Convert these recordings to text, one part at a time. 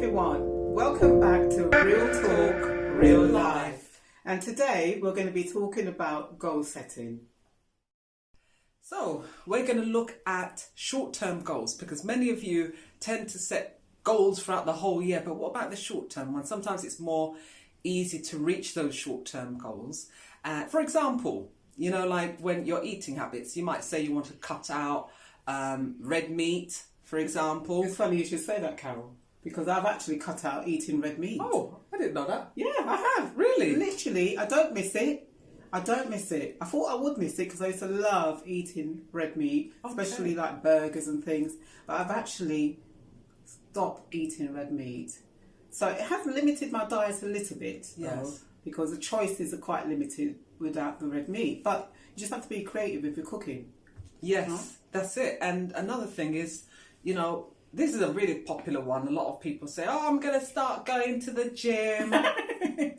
everyone, welcome back to Real Talk, Real Life. And today we're going to be talking about goal setting. So we're going to look at short-term goals because many of you tend to set goals throughout the whole year, but what about the short-term ones? Sometimes it's more easy to reach those short-term goals. For example, you know, like when your eating habits, you might say you want to cut out red meat, for example. It's funny you should say that, Carol, because I've actually cut out eating red meat. Oh, I didn't know that. Yeah, I have. Really? Literally, I don't miss it. I thought I would miss it because I used to love eating red meat, especially like burgers and things. But I've actually stopped eating red meat. So it has limited my diet a little bit, though, because the choices are quite limited without the red meat. But you just have to be creative with your cooking. Yes, That's it. And another thing is, you know, this is a really popular one. A lot of people say, oh, I'm going to start going to the gym.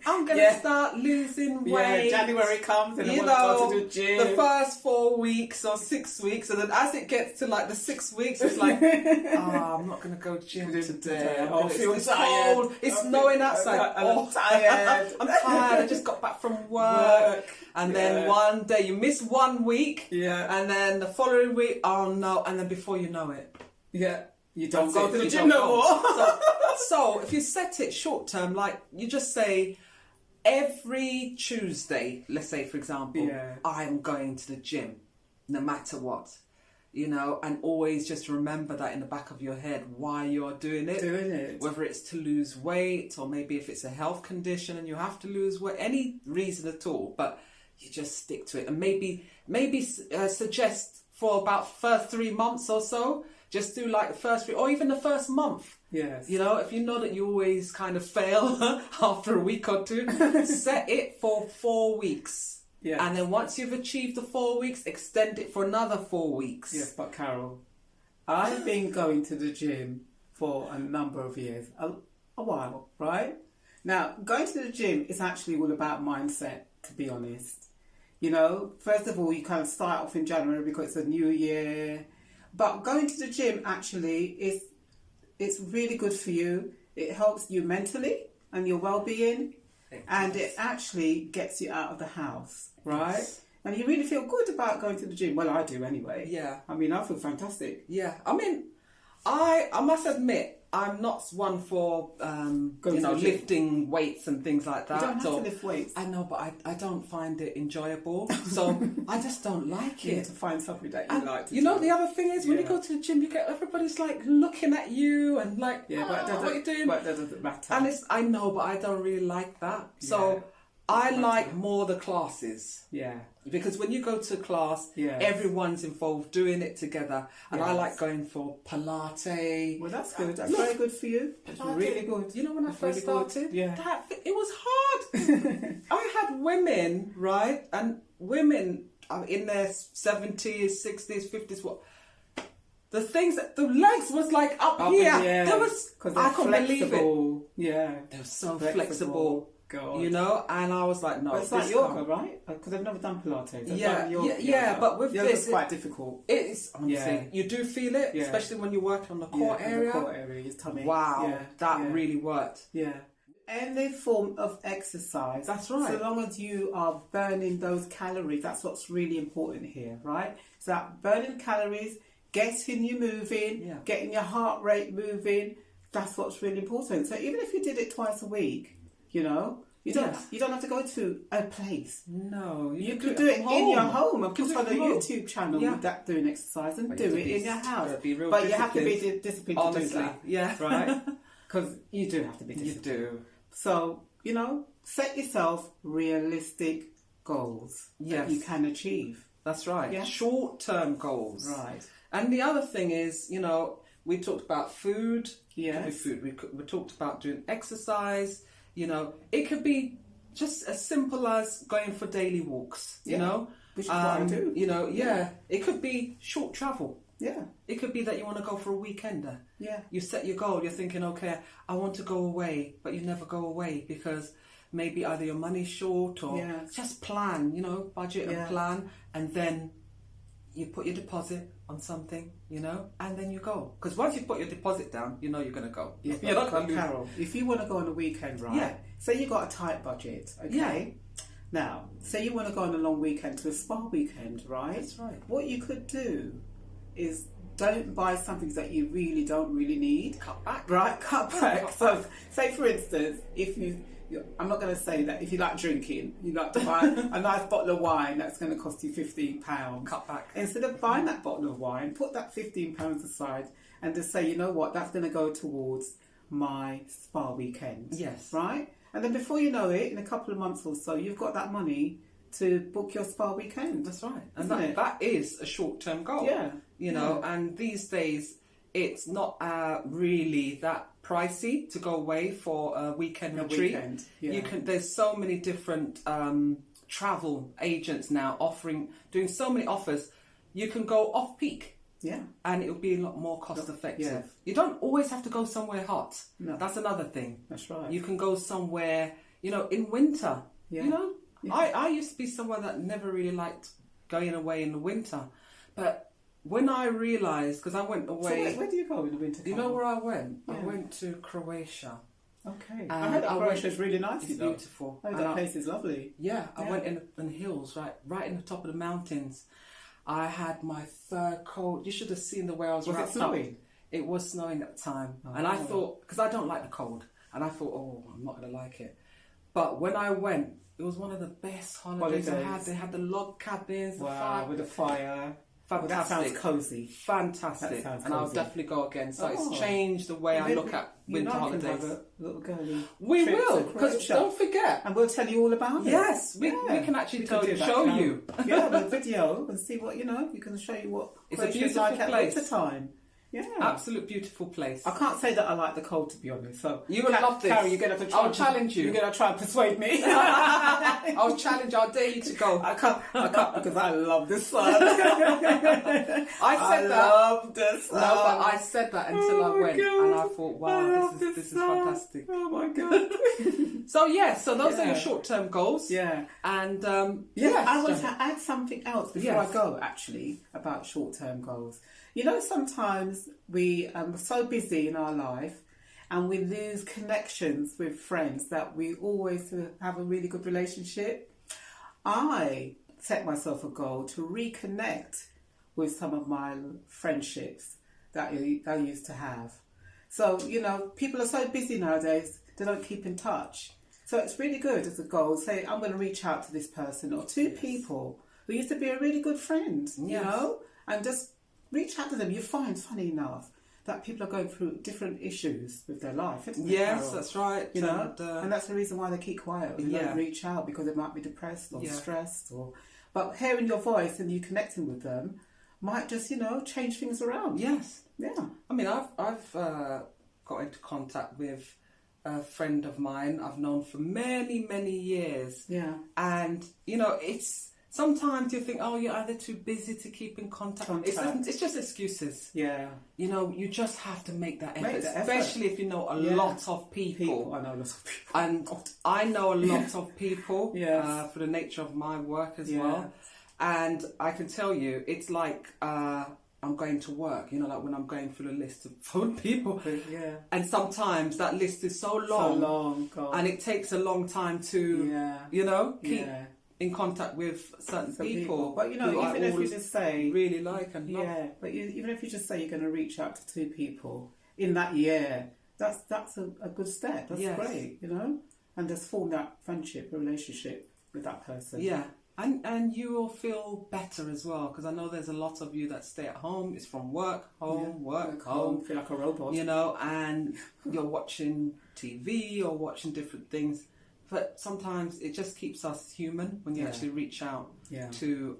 I'm going to start losing weight. Yeah, January comes and I want to go to the gym. The first 4 weeks or 6 weeks, and then as it gets to like the 6 weeks, it's like, I'm not going to go gym today. I feel it's tired. cold. It's snowing outside. I'm tired. I'm tired. I just got back from work. And then one day you miss 1 week. Yeah. And then the following week, oh no. And then before you know it. Yeah. You don't go to the gym no more. So if you set it short term, like you just say every Tuesday, let's say for example, I'm going to the gym, no matter what, you know, and always just remember that in the back of your head why you're doing it. Whether it's to lose weight or maybe if it's a health condition and you have to lose weight, any reason at all, but you just stick to it and maybe suggest for about first 3 months or so. Just do like the first 3 or even the first month. Yes. You know, if you know that you always kind of fail after a week or two, set it for 4 weeks. Yeah. And then once you've achieved the 4 weeks, extend it for another 4 weeks. Yes, but Carol, I've been going to the gym for a number of years, a while, right? Now, going to the gym is actually all about mindset, to be honest. You know, first of all, you kind of start off in January because it's a new year. But going to the gym actually it's really good for you. It helps you mentally and your well-being, and it actually gets you out of the house, right? Yes. And you really feel good about going to the gym. Well, I do anyway. Yeah. I mean, I feel fantastic. Yeah. I mean, I must admit, I'm not one for lifting weights and things like that. You don't have to lift weights. I know, but I don't find it enjoyable. So I just don't like it. You need to find something that you like to do. Know, the other thing is when you go to the gym, you get everybody's like looking at you and like, but what are you doing? But that doesn't matter. And I know, but I don't really like that. So I like more the classes. Yeah. Because when you go to class, everyone's involved doing it together. And I like going for Pilates. Well, that's good. That's very good for you. That's really good. You know, when I first started, it was hard. I had women, right? And women in their 70s, 60s, 50s, what? The things that the legs was like up here. There was, I couldn't believe it. Yeah. They were so flexible. God. You know, and I was like, no, but it's like yoga, right? Because I've never done Pilates. But with yoga's this, quite difficult. It is, honestly. You do feel it, especially when you work on the core area. The core area, his tummy. Wow, that really worked. Yeah. Any form of exercise. That's right. So long as you are burning those calories, that's what's really important here, right? So that burning calories, getting you moving, getting your heart rate moving, that's what's really important. So even if you did it twice a week, you know, you don't have to go to a place. No, you could do it in your home and put on a YouTube channel with that doing exercise and do it in your house. But you have to be disciplined to do that. Yeah, right. Because you do have to be disciplined. You do. So you know, set yourself realistic goals that you can achieve. That's right. Yeah. Short-term goals. Right. And the other thing is, you know, we talked about food. Yeah. We talked about doing exercise. You know, it could be just as simple as going for daily walks, you know. Which is what I do. You know, it could be short travel. Yeah. It could be that you want to go for a weekender. Yeah. You set your goal, you're thinking, okay, I want to go away, but you never go away because maybe either your money's short or just plan, you know, budget and plan, and then you put your deposit, on something, you know, and then you go. Because once you put your deposit down, you know you're going to go. Yeah, Carol, if you want to go on a weekend, right? Yeah. Say you got a tight budget, okay? Yeah. Now, say you want to go on a long weekend to a spa weekend, right? That's right. What you could do is don't buy something that you don't really need. Cut back. Right? Cut back. So, say for instance, if I'm not going to say that if you like drinking, you like to buy a nice bottle of wine that's going to cost you £15. Cut back. Instead of buying that bottle of wine, put that £15 aside and just say, you know what, that's going to go towards my spa weekend. Yes. Right? And then before you know it, in a couple of months or so, you've got that money to book your spa weekend. That's right. And that is a short-term goal. Yeah. You know, and these days it's not really that pricey to go away for a weekend retreat. Yeah. There's so many different travel agents now doing so many offers. You can go off peak. Yeah. And it'll be a lot more cost effective. Yeah. You don't always have to go somewhere hot. No. That's another thing. That's right. You can go somewhere, you know, in winter. Yeah. You know? Yeah. I used to be someone that never really liked going away in the winter. But when I realised, because I went away... So where do you go in the winter? You know where I went? Yeah. I went to Croatia. Okay. I heard that Croatia is really nice. It's beautiful. Oh, that place is lovely. Yeah, I went in the hills, right in the top of the mountains. I had my fur coat. You should have seen the way I was wrapped up. Was it snowing? It was snowing at the time. Oh. And I thought, because I don't like the cold, and I thought, oh, I'm not going to like it. But when I went, it was one of the best holidays I had. They had the log cabins, the fire. With the fire. Fantastic. That sounds cosy. Fantastic. And I'll definitely go again. So it's changed the way I look at winter holidays. Little girly. We will, because don't forget. And we'll tell you all about it. Yes, we can actually show you. Yeah, with video and see what, you know, you can show you what it's a beautiful place. At winter time. Yeah. Absolute beautiful place. I can't say that I like the cold, to be honest. So you will love this. Carrie, you're going to have to try. I'll challenge you. You're going to try and persuade me. I'll dare you to go. I can't because I love the sun. I love the sun. No, but I said that until I went, and I thought, wow, this is fantastic. Oh my god. So those are your short-term goals. Yeah. And I want to add something else before I go, actually, about short-term goals. You know, sometimes we are so busy in our life and we lose connections with friends that we always have a really good relationship. I set myself a goal to reconnect with some of my friendships that I used to have. So, you know, people are so busy nowadays, they don't keep in touch. So it's really good as a goal. Say, I'm going to reach out to this person or two people who used to be a really good friend, you know, and just reach out to them. You find, funny enough, that people are going through different issues with their life, isn't it, Yes, Carol? that's right. You know, and that's the reason why they keep quiet. They don't reach out because they might be depressed or stressed. But hearing your voice and you connecting with them might just, you know, change things around. Yes. Yeah. I mean, I've got into contact with a friend of mine I've known for many, many years. Yeah. And, you know, it's... Sometimes you think, oh, you're either too busy to keep in contact. It's just excuses. Yeah. You know, you just have to make that effort, especially if you know a lot of people. I know lots of people. And I know a lot of people for the nature of my work as well. And I can tell you, it's like I'm going to work, you know, like when I'm going through the list of phone people. Yeah. And sometimes that list is so long. God. And it takes a long time to, you know, keep... in contact with certain people. But you know, even if you just say really like and love. Yeah, but even if you just say you're going to reach out to two people in that year, that's a good step. That's great, you know, and just form that friendship, relationship with that person. Yeah, and you will feel better as well, because I know there's a lot of you that stay at home. It's from work home, work home. Feel like a robot, you know, and you're watching TV or watching different things. But sometimes it just keeps us human when you actually reach out to,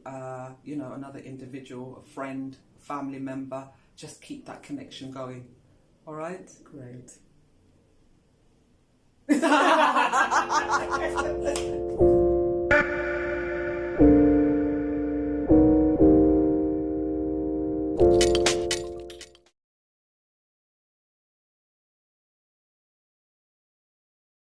you know, another individual, a friend, a family member. Just keep that connection going. All right? Great.